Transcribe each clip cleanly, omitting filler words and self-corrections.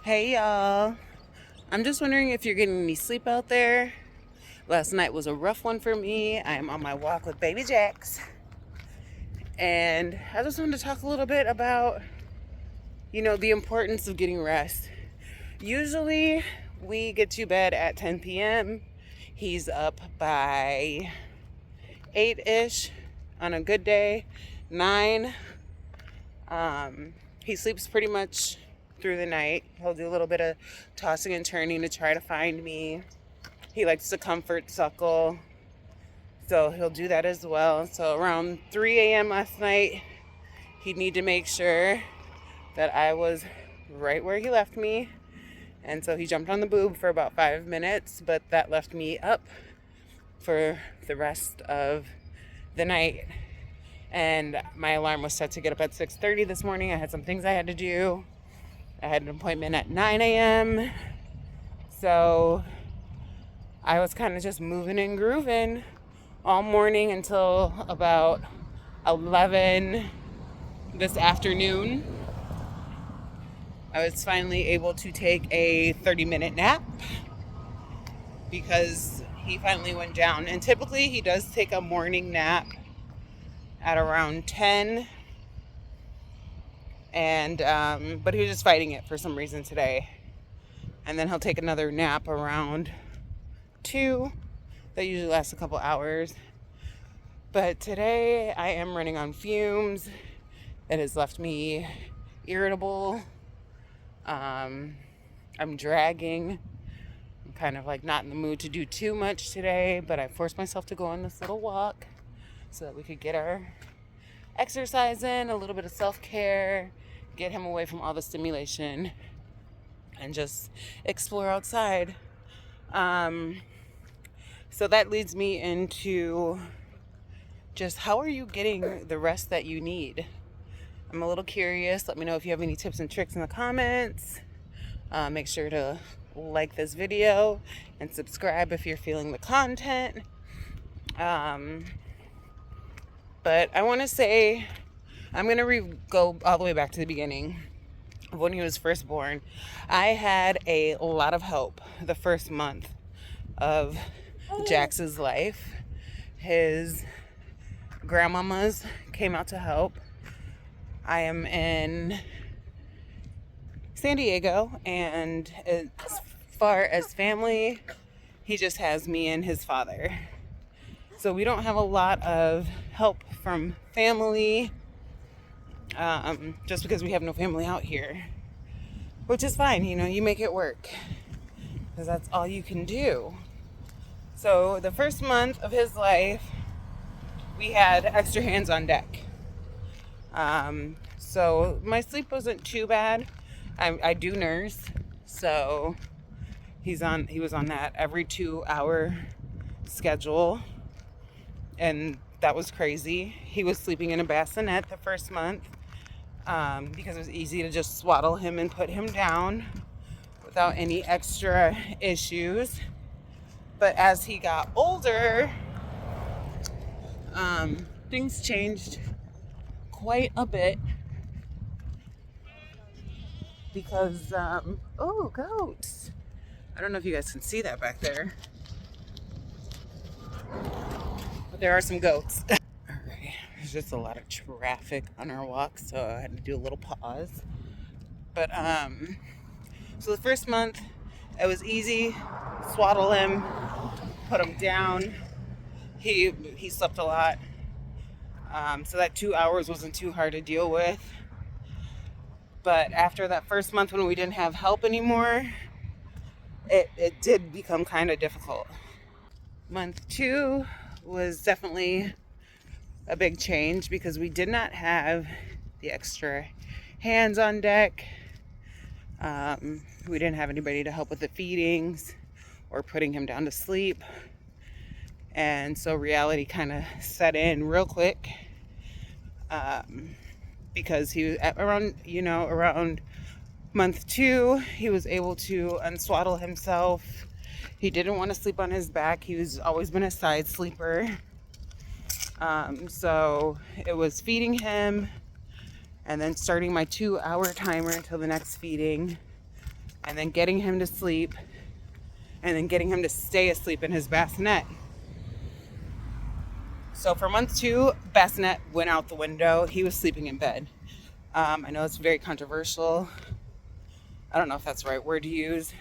Hey y'all, I'm just wondering if you're getting any sleep out there. Last night was a rough one for me. I am on my walk with baby Jax, and I just wanted to talk a little bit about, the importance of getting rest. Usually we get to bed at 10 p.m. He's up by 8-ish on a good day, 9. He sleeps pretty much through the night. He'll do a little bit of tossing and turning to try to find me. He likes to comfort suckle, so he'll do that as well. So around 3 a.m. last night, he'd need to make sure that I was right where he left me. And so he jumped on the boob for about 5 minutes, but that left me up for the rest of the night. And my alarm was set to get up at 6:30 this morning. I had some things I had to do. I had an appointment at 9 a.m. So I was kind of just moving and grooving all morning until about 11 this afternoon. I was finally able to take a 30-minute nap because he finally went down. And typically he does take a morning nap at around 10. And but he was just fighting it for some reason today. And then he'll take another nap around 2. That usually lasts a couple hours. But today I am running on fumes. It has left me irritable. I'm dragging. I'm kind of like not in the mood to do too much today, but I forced myself to go on this little walk so that we could get our exercise in, a little bit of self-care, get him away from all the stimulation, and just explore outside. So that leads me into just how are you getting the rest that you need? I'm a little curious. Let me know if you have any tips and tricks in the comments. Make sure to like this video and subscribe if you're feeling the content. But I want to say, I'm going to go all the way back to the beginning of when he was first born. I had a lot of help the first month of Jax's life. His grandmamas came out to help. I am in San Diego, and as far as family, he just has me and his father. So we don't have a lot of help from family, just because we have no family out here, which is fine. You make it work because that's all you can do. So the first month of his life, we had extra hands on deck. So my sleep wasn't too bad. I do nurse, so he was on that every 2-hour schedule, and that was crazy. He was sleeping in a bassinet the first month, because it was easy to just swaddle him and put him down without any extra issues. But as he got older, things changed quite a bit because, goats. I don't know if you guys can see that back there, but there are some goats. All right, there's just a lot of traffic on our walk, so I had to do a little pause. But, so the first month, it was easy. Swaddle him, put him down. He slept a lot. So that 2 hours wasn't too hard to deal with. But after that first month when we didn't have help anymore, it did become kind of difficult. Month 2 was definitely a big change because we did not have the extra hands on deck. We didn't have anybody to help with the feedings or putting him down to sleep. And so reality kind of set in real quick. Because he was around month 2, he was able to unswaddle himself. He didn't want to sleep on his back. He's always been a side sleeper. So it was feeding him and then starting my 2-hour timer until the next feeding. and then getting him to sleep, and then getting him to stay asleep in his bassinet. So for month 2, bassinet went out the window. He was sleeping in bed. I know it's very controversial. I don't know if that's the right word to use.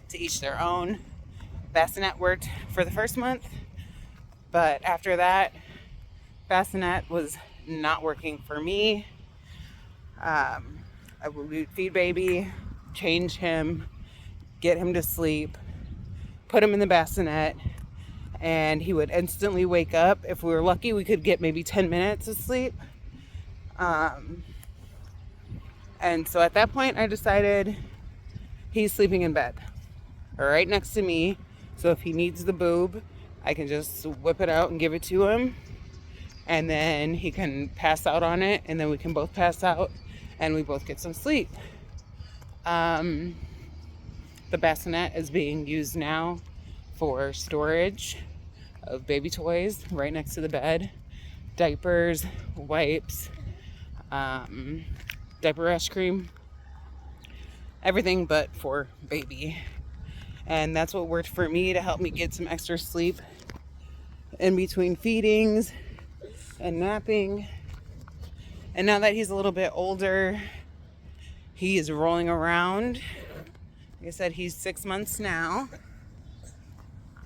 To each their own. Bassinet worked for the first month, but after that, bassinet was not working for me. I would feed baby, change him, get him to sleep, put him in the bassinet, and he would instantly wake up. If we were lucky, we could get maybe 10 minutes of sleep. And so at that point, I decided he's sleeping in bed right next to me. So if he needs the boob, I can just whip it out and give it to him. And then he can pass out on it, and then we can both pass out and we both get some sleep. The bassinet is being used now for storage of baby toys right next to the bed. Diapers, wipes, diaper rash cream, everything but for baby. And that's what worked for me to help me get some extra sleep in between feedings and napping. And now that he's a little bit older, he is rolling around. Like I said, he's 6 months now.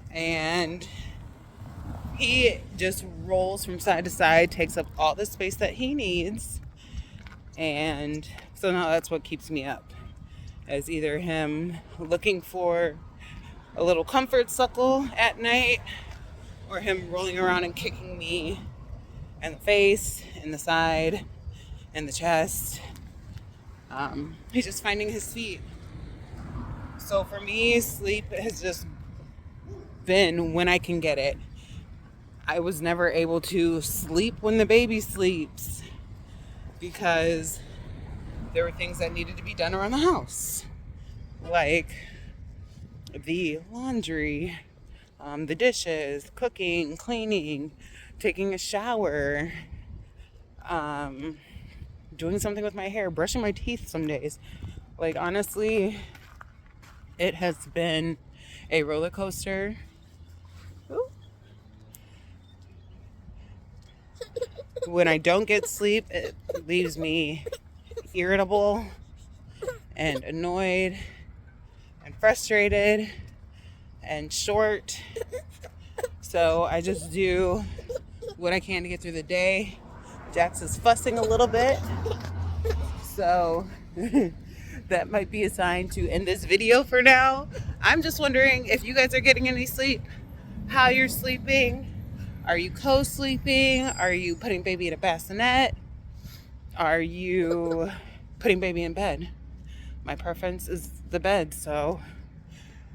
And he just rolls from side to side, takes up all the space that he needs. And so now that's what keeps me up, is either him looking for a little comfort suckle at night, or him rolling around and kicking me in the face, in the side, in the chest. He's just finding his feet. So for me, sleep has just been when I can get it. I was never able to sleep when the baby sleeps because there were things that needed to be done around the house, like the laundry, the dishes, cooking, cleaning, taking a shower, doing something with my hair, brushing my teeth some days. Like, honestly, it has been a roller coaster. Ooh. When I don't get sleep, it leaves me irritable and annoyed and frustrated and short. So I just do what I can to get through the day. Jax is fussing a little bit, so that might be a sign to end this video for now. I'm just wondering if you guys are getting any sleep, how you're sleeping. Are you co-sleeping? Are you putting baby in a bassinet? Are you putting baby in bed? My preference is the bed, so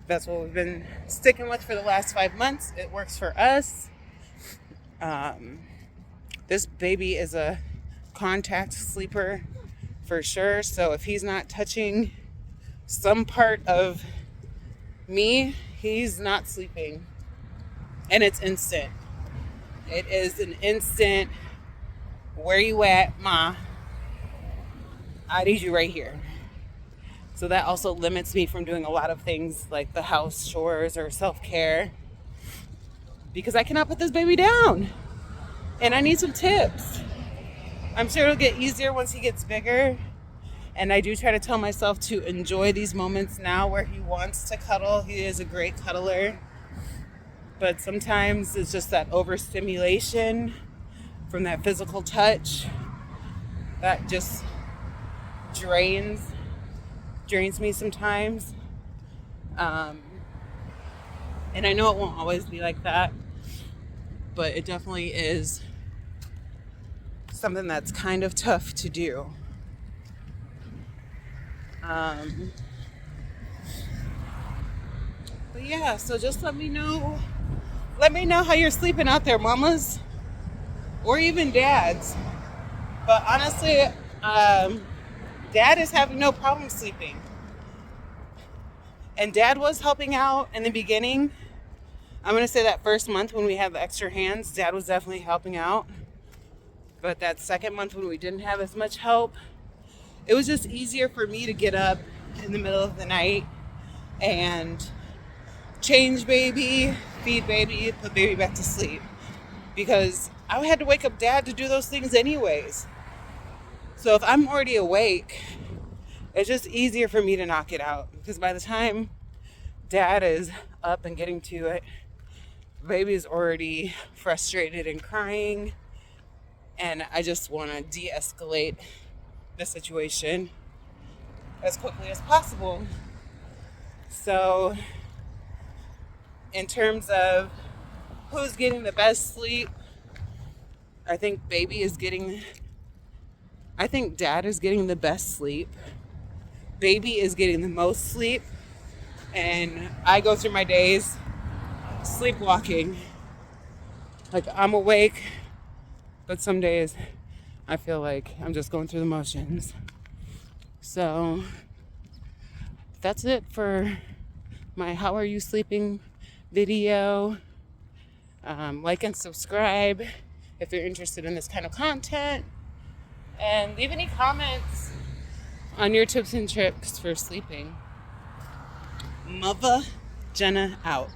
that's what we've been sticking with for the last 5 months. It works for us. This baby is a contact sleeper for sure, so if he's not touching some part of me, he's not sleeping. And it's instant. It is an instant, where you at, ma? I need you right here. So that also limits me from doing a lot of things like the house chores or self-care, because I cannot put this baby down. And I need some tips. I'm sure it'll get easier once he gets bigger. And I do try to tell myself to enjoy these moments now where he wants to cuddle. He is a great cuddler. But sometimes it's just that overstimulation from that physical touch that just drains me sometimes. And I know it won't always be like that, but it definitely is something that's kind of tough to do. But yeah, so just let me know how you're sleeping out there, mamas, or even dads. But honestly, dad is having no problem sleeping. And dad was helping out in the beginning. I'm going to say that first month when we had the extra hands, dad was definitely helping out. But that second month when we didn't have as much help, it was just easier for me to get up in the middle of the night and change baby, feed baby, put baby back to sleep. Because I had to wake up dad to do those things anyways. So if I'm already awake, it's just easier for me to knock it out. Because by the time dad is up and getting to it, baby's already frustrated and crying. And I just want to de-escalate the situation as quickly as possible. So in terms of who's getting the best sleep, I think dad is getting the best sleep. Baby is getting the most sleep. And I go through my days sleepwalking. Like, I'm awake, but some days I feel like I'm just going through the motions. So that's it for my How Are You Sleeping video. Like and subscribe if you're interested in this kind of content. And leave any comments on your tips and tricks for sleeping. Mother Jenna out.